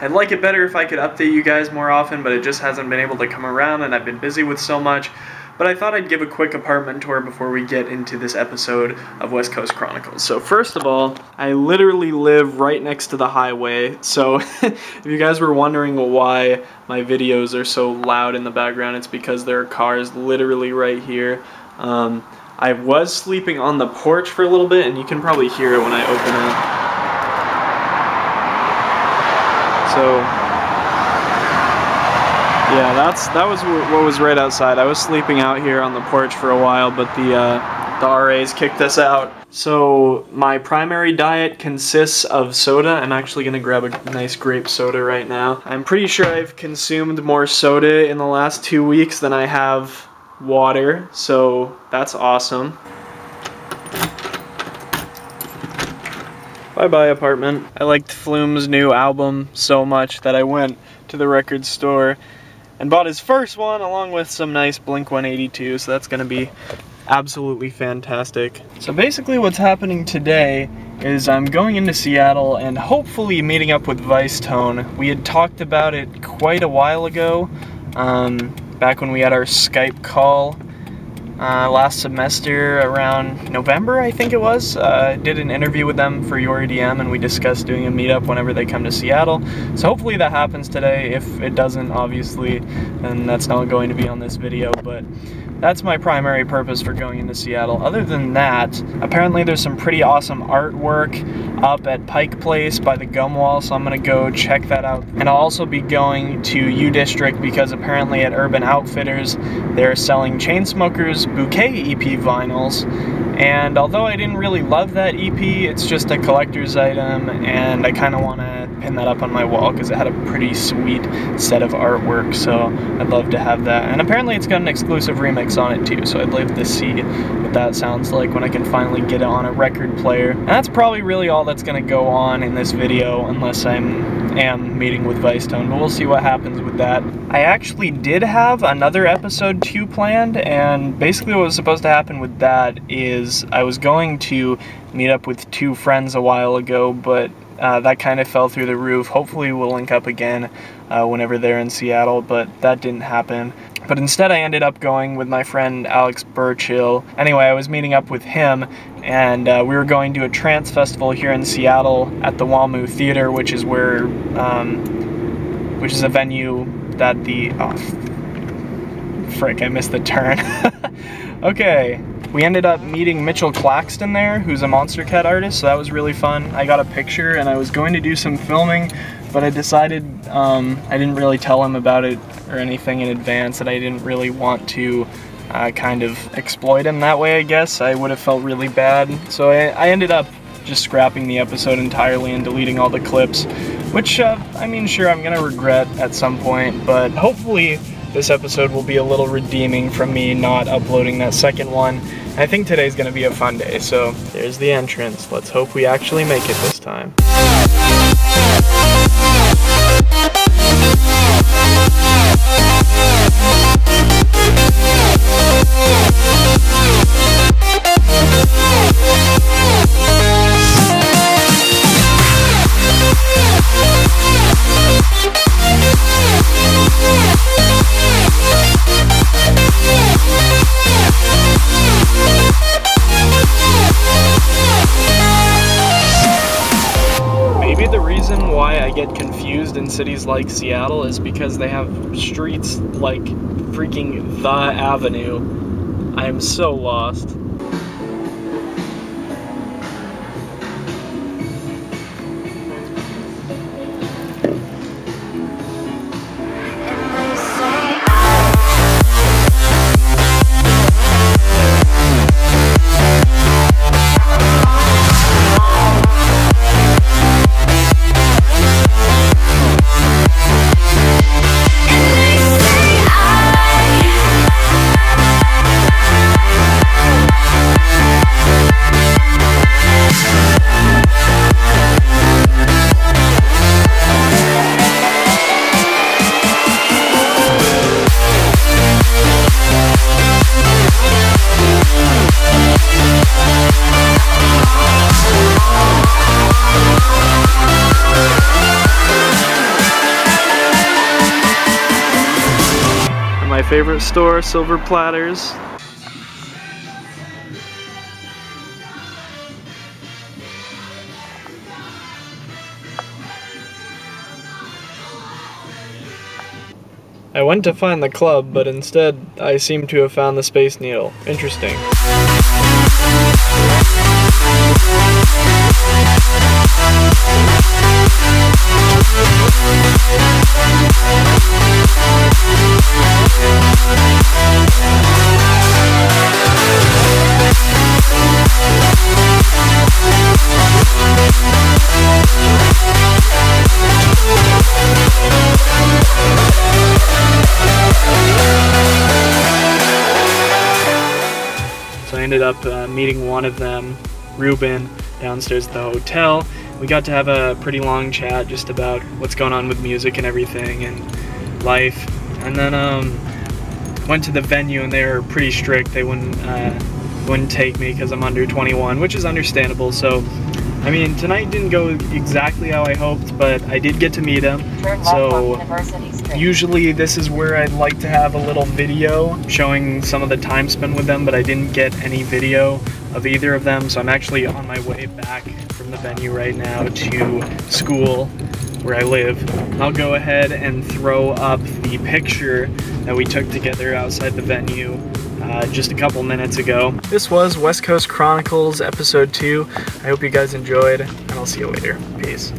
I'd like it better if I could update you guys more often, but it just hasn't been able to come around and I've been busy with so much. But I thought I'd give a quick apartment tour before we get into this episode of West Coast Chronicles. So first of all, I literally live right next to the highway. So if you guys were wondering why my videos are so loud in the background, it's because there are cars literally right here. I was sleeping on the porch for a little bit, and you can probably hear it when I open it. So yeah, that was what was right outside. I was sleeping out here on the porch for a while, but the RAs kicked us out. So my primary diet consists of soda. I'm actually gonna grab a nice grape soda right now. I'm pretty sure I've consumed more soda in the last 2 weeks than I have water, so that's awesome. Bye-bye, apartment. I liked Flume's new album so much that I went to the record store and bought his first one along with some nice Blink-182, so that's gonna be absolutely fantastic. So basically what's happening today is I'm going into Seattle and hopefully meeting up with Vicetone. We had talked about it quite a while ago, back when we had our Skype call last semester around November, I think it was. I did an interview with them for Your EDM, and we discussed doing a meetup whenever they come to Seattle. So hopefully that happens today. If it doesn't, obviously, then that's not going to be on this video, but that's my primary purpose for going into Seattle. Other than that, apparently there's some pretty awesome artwork up at Pike Place by the Gum Wall, so I'm gonna go check that out. And I'll also be going to U District because apparently at Urban Outfitters they're selling Chainsmokers Bouquet EP vinyls. And although I didn't really love that EP, it's just a collector's item, and I kind of want to pin that up on my wall because it had a pretty sweet set of artwork, so I'd love to have that. And apparently it's got an exclusive remix on it too, so I'd love to see what that sounds like when I can finally get it on a record player. And that's probably really all that's going to go on in this video, unless I am meeting with Vicetone, but we'll see what happens with that. I actually did have another episode 2 planned, and basically what was supposed to happen with that is I was going to meet up with 2 friends a while ago, but that kind of fell through the roof. Hopefully we'll link up again whenever they're in Seattle, but that didn't happen. But instead I ended up going with my friend Alex Burchill. Anyway, I was meeting up with him, and we were going to a trance festival here in Seattle at the WAMU Theater, which is where, which is a venue that the, oh, frick, I missed the turn. Okay. We ended up meeting Mitchell Claxton there, who's a Monster Cat artist, so that was really fun. I got a picture, and I was going to do some filming, but I decided I didn't really tell him about it or anything in advance, and I didn't really want to kind of exploit him that way, I guess. I would have felt really bad. So I ended up just scrapping the episode entirely and deleting all the clips, which, I mean, sure, I'm gonna regret at some point, but hopefully this episode will be a little redeeming from me not uploading that second one. I think today's gonna be a fun day, so there's the entrance. Let's hope we actually make it this time. Maybe the reason why I get confused in cities like Seattle is because they have streets like freaking The Avenue. I am so lost. my favorite store, Silver Platters. I went to find the club, but instead I seem to have found the Space Needle. Interesting. So I ended up meeting one of them, Ruben, downstairs at the hotel. We got to have a pretty long chat just about what's going on with music and everything and life. And then went to the venue, and they were pretty strict. They wouldn't take me because I'm under 21, which is understandable. So I mean, tonight didn't go exactly how I hoped, but I did get to meet him. So usually this is where I'd like to have a little video showing some of the time spent with them, but I didn't get any video of either of them. So I'm actually on my way back from the venue right now to school where I live. I'll go ahead and throw up the picture that we took together outside the venue just a couple minutes ago. This was West Coast Chronicles episode 2. I hope you guys enjoyed, and I'll see you later. Peace.